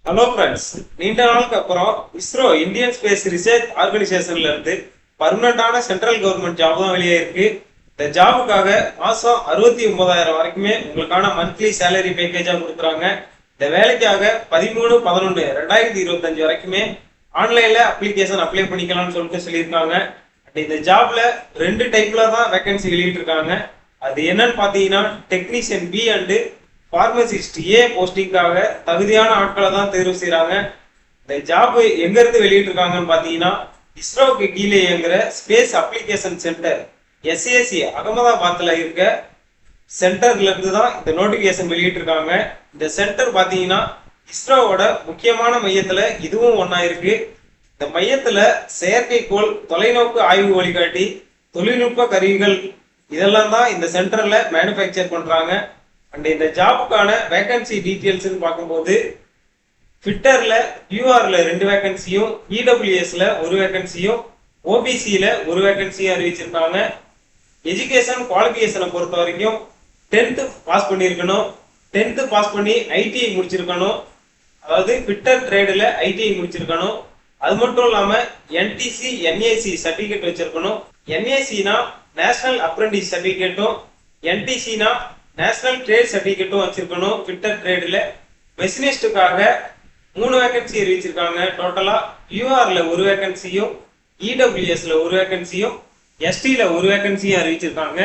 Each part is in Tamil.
ஹலோ ஃப்ரெண்ட்ஸ், நீண்ட நாளுக்கு அப்புறம் இஸ்ரோ இந்தியன் ஸ்பேஸ் ரிசர்ச் ஆர்கனைசேஷன்ல இருந்து பர்மனண்டான சென்ட்ரல் கவர்மெண்ட் ஜாப் தான் வெளியே இருக்கு. இந்த ஜாபுக்காக மாசம் 69,000 வரைக்குமே உங்களுக்கான மந்த்லி சேலரி பேக்கேஜா கொடுக்குறாங்க. இந்த வேலைக்காக 13/11/2025 வரைக்குமே ஆன்லைன்ல அப்ளிகேஷன் அப்ளை பண்ணிக்கலாம்னு சொல்லிட்டு சொல்லியிருக்காங்க. இந்த ஜாப்ல 2 டைப்ல தான் வேகன்சி வெளியிட்டு இருக்காங்க. அது என்னன்னு பாத்தீங்கன்னா டெக்னீஷியன் பி அண்ட் பார்மசிஸ்ட் ஏ போஸ்டிங்காக தகுதியான ஆட்களை தான் தேர்வு செய்யறாங்க. இந்த ஜாப் எங்க இருந்து வெளியிட்டு இருக்காங்கன்னு பாத்தீங்கன்னா இஸ்ரோவுக்கு கீழே இயங்குற ஸ்பேஸ் அப்ளிகேஷன் சென்டர் எஸ்ஏசி அகமதாபாத்ல இருக்க சென்டர்ல இருந்து தான் இந்த நோட்டிபிகேஷன் வெளியிட்டு இருக்காங்க. இந்த சென்டர் பாத்தீங்கன்னா இஸ்ரோவோட முக்கியமான மையத்துல இதுவும் ஒன்னா இருக்கு. இந்த மையத்துல செயற்கைக்கோள், தொலைநோக்கு ஆய்வு வழிகாட்டி, தொழில்நுட்ப கருவிகள் இதெல்லாம் தான் இந்த சென்டர்ல மேனுபேக்சர் பண்றாங்க. அண்ட் இந்த ஜாபுக்கான வேகன்சி டீட்டெயில்ஸ் பார்க்கும்போது ஃபிட்டர்ல யூஆர்ல 2 வேகன்சியும், இடபிள்யூஎஸ்ல 1 வேகன்சியும், ஓபிசியில 1 வேகன்சியும் அறிவிச்சிருக்காங்க. எஜுகேஷன் குவாலிஃபிகேஷனை பொறுத்த வரைக்கும் 10th பாஸ் பண்ணியிருக்கணும். 10th பாஸ் பண்ணி ஐடிஐ முடிச்சிருக்கணும். அதாவது ஃபிட்டர் ட்ரேடில் ஐடிஐ முடிச்சிருக்கணும். அது மட்டும் இல்லாம என்டிசி என்ஏசி சர்டிபிகேட் வச்சிருக்கணும். என்ஏசினா நேஷனல் அப்ரெண்டிஸ் சர்டிபிகேட்டும், என்டிசினா நேஷனல் ட்ரேட் சர்டிபிகேட்டும் வச்சிருக்கணும். ஃபிட்டர் ட்ரேடில் மெஷினிஸ்டுக்காக 3 வேகன்சி அறிவிச்சிருக்காங்க. டோட்டலா யூஆர்ல 1 வேகன்சியும், இடபிள்யூஎஸ்ல 1 வேகன்சியும், எஸ்டில 1 வேகன்சியும் அறிவிச்சிருக்காங்க.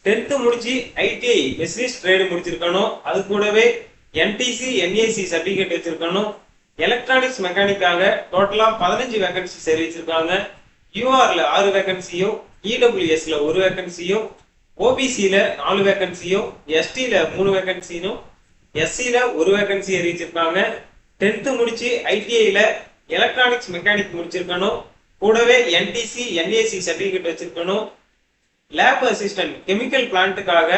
10th முடிச்சு ஐடிஐ மெஷினிஸ்ட் ட்ரேடு முடிச்சிருக்கணும். அது கூடவே என்டிசி என்ஏசி சர்டிபிகேட் வச்சிருக்கணும். எலக்ட்ரானிக்ஸ் மெக்கானிக்காக டோட்டலா 15 வேகன்சி அறிவிச்சிருக்காங்க. யூஆர்ல 6 வேகன்சியும், இடபிள்யூஎஸ்ல 1 வேகன்சியும், ஓபிசியில 4 வேகன்சியும், எஸ்டில 3 வேகன்சியும், எஸ்சில 1 வேகன்சி அறிவிச்சிருக்காங்க. 10th முடிச்சு ஐடிஐல எலக்ட்ரானிக்ஸ் மெக்கானிக் முடிச்சிருக்கணும். கூடவே என்டிசி என்ஏசி சர்டிபிகேட் வச்சிருக்கணும். லேப் அசிஸ்டன்ட் கெமிக்கல் பிளான்ட்டுக்காக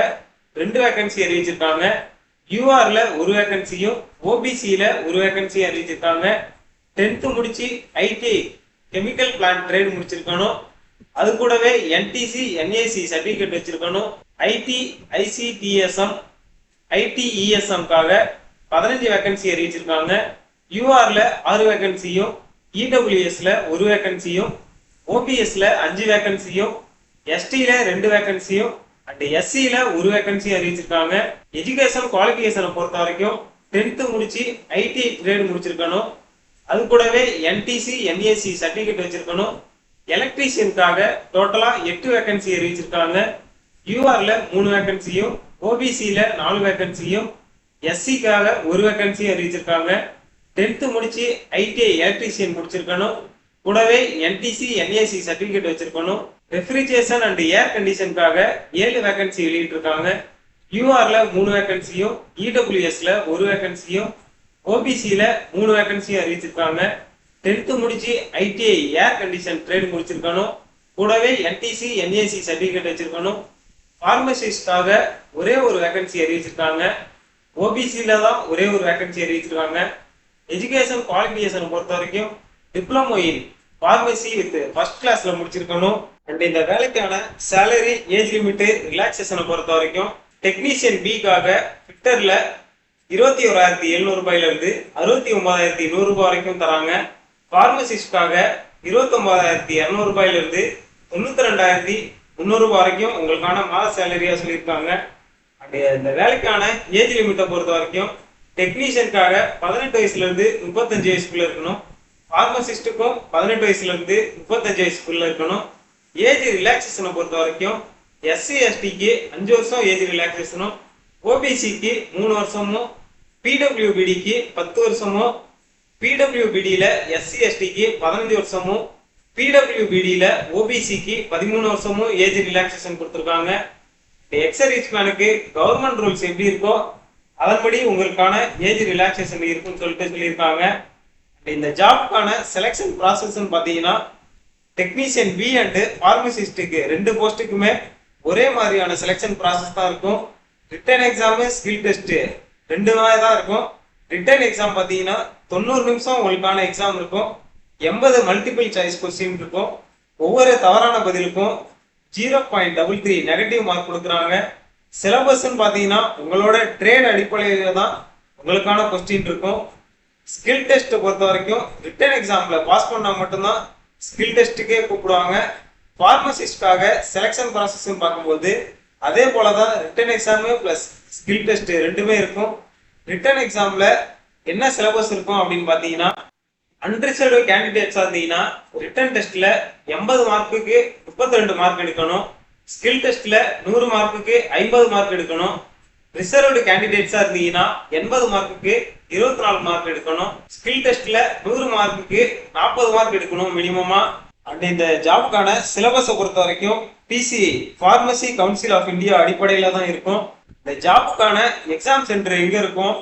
2 வேகன்சி அறிவிச்சிருக்காங்க. யூஆர்ல 1 வேகன்சியும், ஓபிசியில 1 வேகன்சி அறிவிச்சிருக்காங்க. 10th முடிச்சு ஐடிஐ கெமிக்கல் பிளான்ட் ட்ரேட் முடிச்சிருக்கணும். அது கூடவே என்டிசி என்ஏசி சர்டிபிகேட் வச்சிருக்கணும். ஐடி ஐசிடிஎஸ்எம் ஐடிஇஎஸ்எம்காக 15 வேகன்சி அறிவிச்சிருக்காங்க. யூஆர்ல 6 வேகன்சியும், இடபிள்யூஎஸ்ல 1 வேகன்சியும், ஓபிஎஸ்ல 5 வேகன்சியும், எஸ்டில 2 வேகன்சியும் அண்ட் எஸ்சில 1 வேகன்சி அறிவிச்சிருக்காங்க. எஜுகேஷன் குவாலிஃபிகேஷனை பொறுத்த வரைக்கும் 10th முடிச்சு ஐடிஐ ட்ரேட் முடிச்சிருக்கணும். அது கூடவே என்டிசி என்ஏசி சர்டிபிகேட் வச்சிருக்கணும். எலக்ட்ரீஷியனுக்காக டோட்டலா 8 வேகன்சி அறிவிச்சிருக்காங்க. யூஆர்ல 3 வேகன்சியும், ஓபிசியில 4 வேகன்சியும், எஸ்சிக்காக 1 வேகன்சி அறிவிச்சிருக்காங்க. 10th முடிச்சு ஐடிஐ எலக்ட்ரீஷியன் முடிச்சிருக்கணும். கூடவே என்டிசி என்ஏசி சர்டிபிகேட் வச்சிருக்கணும். ரெஃப்ரிஜரேஷன் அண்ட் ஏர் கண்டிஷனுக்காக 7 வேகன்சி வெளியிட்டு இருக்காங்க. யூஆர்ல 3 வேகன்சியும், இடபிள்யூஎஸ்ல 1 வேகன்சியும், ஓபிசியில 3 வேகன்சியும் அறிவிச்சிருக்காங்க. 10th முடிச்சு ஐடிஐ ஏர் கண்டிஷன் ட்ரேட் முடிச்சிருக்கணும். கூடவே என்டிசி என்ஏசி சர்டிபிகேட் வச்சிருக்கணும். பார்மசிஸ்டாக ஒரே ஒரு வேகன்சி அறிவிச்சிருக்காங்க. ஓபிசியில தான் ஒரே ஒரு வேகன்சி அறிவிச்சிருக்காங்க. எஜுகேஷன் குவாலிஃபிகேஷன் பொறுத்த வரைக்கும் diploma in pharmacy with first கிளாஸ்ல முடிச்சிருக்கணும். அண்ட் இந்த வேலைக்கான சேலரி, ஏஜ் லிமிட், ரிலாக்ஸேஷனை பொறுத்த வரைக்கும் டெக்னீஷியன் பிக்காக ஃபிட்டர்ல 21,700 ரூபாயில இருந்து 69,100 ரூபாய் வரைக்கும் தராங்க. பார்மசிஸ்டுக்காக 29,200 ரூபாயில இருந்து 92,300 ரூபாய் வரைக்கும் உங்களுக்கான மாத சேலரியா சொல்லியிருக்காங்க. அண்ட் இந்த வேலைக்கான ஏஜ் லிமிட்டை பொறுத்த வரைக்கும் டெக்னீஷியனுக்காக 18 வயசுல இருந்து 35 வயசுக்குள்ள இருக்கணும். பார்மசிஸ்டுக்கும் 18 வயசுல இருந்து 35 வயசுக்குள்ள இருக்கணும். ஏஜ் ரிலாக்ஸேஷனை பொறுத்த வரைக்கும் எஸ்சி எஸ்டிக்கு 5 வருஷம் ஏஜ் ரிலாக்ஸேஷனும், ஓபிசிக்கு 3 வருஷமும், பிடபிள்யூபிடிக்கு 10 வருஷமும், பிடபிள்யூபிடியில எஸ்சி எஸ்டிக்கு 15 வருஷமும், பிடபிள்யூபிடியில ஓபிசிக்கு 13 வருஷமும் ஏஜ் ரிலாக்ஸேஷன் கொடுத்துருக்காங்க. எக்ஸர்வீஸ் மேனுக்கு கவர்மெண்ட் ரூல்ஸ் எப்படி இருக்கோ அதன்படி உங்களுக்கான ஏஜ் ரிலாக்ஸேஷன் இருக்குன்னு சொல்லிட்டு சொல்லியிருக்காங்க. இந்த ஜாப்க்கான செலெக்ஷன் ப்ராசஸ் பாத்தீங்கன்னா டெக்னீஷியன் பி அண்ட் பார்மசிஸ்டுக்கு 2 போஸ்ட்டுக்குமே ஒரே மாதிரியான செலெக்ஷன் ப்ராசஸ் தான் இருக்கும். ரிட்டன் எக்ஸாம், ஸ்கில் டெஸ்ட் 2 மாதிரி தான் இருக்கும். ரிட்டன் எக்ஸாம் பாத்தீங்கன்னா 90 நிமிஷம் உங்களுக்கான எக்ஸாம் இருக்கும். 80 மல்டிபிள் சாய்ஸ் கொஸ்டின் இருக்கும். ஒவ்வொரு தவறான பதிலுக்கும் 0.33 நெகட்டிவ் மார்க் கொடுக்குறாங்க. சிலபஸ் பாத்தீங்கன்னா உங்களோட ட்ரேட் அடிப்படையில தான் உங்களுக்கான கொஸ்டின் இருக்கும். ஸ்கில் டெஸ்ட் பொறுத்த வரைக்கும் ரிட்டன் எக்ஸாம்ல பாஸ் பண்ணா மட்டும்தான் ஸ்கில் டெஸ்ட்டுக்கே கூப்பிடுவாங்க. ஃபார்மசிஸ்ட்காக செலெக்ஷன் ப்ராசஸ் பார்க்கும்போது அதே போலதான் return exam plus skill test ரெண்டுமே இருக்கும். ரிட்டன் எக்ஸாம்ல என்ன சிலபஸ் இருக்கும் அப்படின்னு பாத்தீங்கன்னா, அன்ரிசர்வ்டு கேண்டிடேட்ஸா இருந்தீங்கன்னா ரிட்டன் டெஸ்ட்ல 80 மார்க்குக்கு 32 மார்க் எடுக்கணும். ஸ்கில் டெஸ்ட்ல 100 மார்க்குக்கு 50 மார்க் எடுக்கணும். ரிசர்வ்டு கேண்டிடேட்ஸா இருந்தீங்கன்னா 80 மார்க்குக்கு 24 மார்க் எடுக்கணும். ஸ்கில் டெஸ்ட்ல 100 மார்க்குக்கு 40 மார்க் எடுக்கணும் மினிமமா. அண்ட் இந்த ஜாபுக்கான சிலபஸை பொறுத்த வரைக்கும் PCI pharmacy council of India அடிப்படையில தான் இருக்கும். இந்த ஜாபுக்கான எக்ஸாம் சென்டர் எங்க இருக்கும்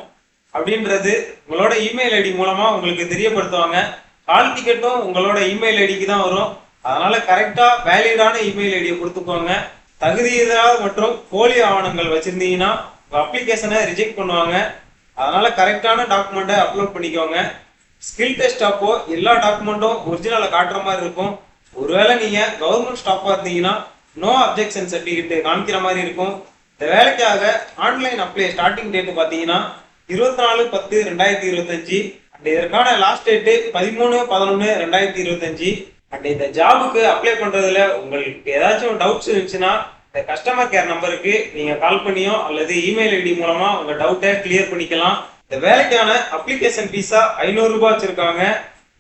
அப்படின்றது உங்களோட இமெயில் ஐடி மூலமா உங்களுக்கு தெரியப்படுத்துவாங்க. ஹால் டிக்கெட்டும் உங்களோட இமெயில் ஐடிக்கு தான் வரும். அதனால கரெக்டா வேலிடான இமெயில் ஐடியை கொடுத்துக்கோங்க. தகுதியில்லாத மற்றும் போலி ஆவணங்கள் வச்சிருந்தீங்கன்னா அப்ளிகேஷனை ரிஜெக்ட் பண்ணுவாங்க. அதனால கரெக்டான டாக்குமெண்ட்டை அப்லோட் பண்ணிக்கோங்க. ஸ்கில் டெஸ்ட் அப்போ எல்லா டாக்குமெண்ட்டும் ஒரிஜினலை காட்டுற மாதிரி இருக்கும். ஒருவேளை நீங்க கவர்மெண்ட் ஸ்டாஃபா இருந்தீங்கன்னா நோ அப்ஜெக்ஷன் சர்டிபிகேட் காமிக்கிற மாதிரி இருக்கும். இந்த வேலைக்காக ஆன்லைன் அப்ளை ஸ்டார்டிங் டேட் பாத்தீங்கன்னா 24/10/2025 அண்ட் இதற்கான லாஸ்ட் டேட் 13/11/2025. அண்ட் இந்த ஜாபுக்கு அப்ளை பண்றதுல உங்களுக்கு ஏதாச்சும் டவுட்ஸ் இருந்துச்சுன்னா இந்த கஸ்டமர் கேர் நம்பருக்கு நீங்க கால் பண்ணியோ அல்லது இமெயில் ஐடி மூலமா உங்க டவுட்டை கிளியர் பண்ணிக்கலாம். இந்த வேலைக்கான அப்ளிகேஷன் ஃபீஸா 500 ரூபாய் வச்சிருக்காங்க.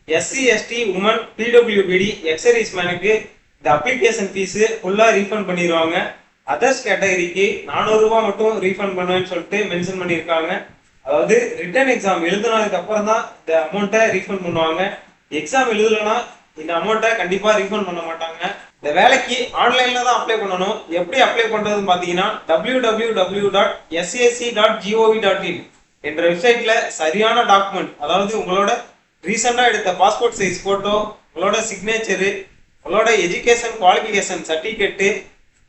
SC ST woman PWBD ex service மேனுக்கு இந்த அப்ளிகேஷன் ஃபீஸ் ஃபுல்லா ரீஃபண்ட் பண்ணிடுவாங்க. அதர்ஸ் கேட்டகரிக்கு 400 ரூபாய் மட்டும் ரீஃபண்ட் பண்ணுவேன்னு சொல்லிட்டு மென்ஷன் பண்ணியிருக்காங்க. அதாவது ரிட்டன் எக்ஸாம் எழுதுனதுக்கு அப்புறம் தான் இந்த அமௌண்ட்டை ரீஃபண்ட் பண்ணுவாங்க. எக்ஸாம் எழுதலைன்னா இந்த அமௌண்ட்டை கண்டிப்பா ரீஃபண்ட் பண்ண மாட்டாங்க. இந்த வேலைக்கு ஆன்லைன்ல தான் அப்ளை பண்ணணும். எப்படி அப்ளை பண்றதுன்னு பாத்தீங்கன்னா www.sac.gov.in என்ற வெப்சைட்ல சரியான டாக்குமெண்ட், அதாவது உங்களோட ரீசெண்டா எடுத்த பாஸ்போர்ட் சைஸ் போட்டோ, உங்களோட சிக்னேச்சரு, உங்களோட education qualification certificate,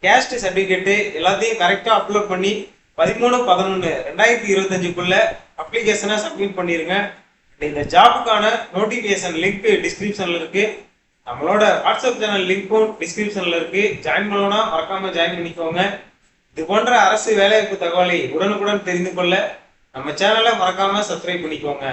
caste certificate எல்லாத்தையும் கரெக்டா அப்லோட் பண்ணி 13/11/2025 அப்ளிகேஷனை சப்மிட் பண்ணிருங்க. இந்த ஜாபுக்கான நோட்டிபிகேஷன் லிங்க் டிஸ்கிரிப்ஷன்ல இருக்கு. நம்மளோட வாட்ஸ்அப் சேனல் லிங்க்கும் டிஸ்கிரிப்ஷன்ல இருக்கு. ஜாயின் பண்ணணும்னா மறக்காம ஜாயின் பண்ணிக்கோங்க. இது போன்ற அரசு வேலைவாய்ப்பு தகவலை உடனுக்குடன் தெரிந்து கொள்ள நம்ம சேனலை மறக்காம சப்ஸ்கிரைப் பண்ணிக்கோங்க.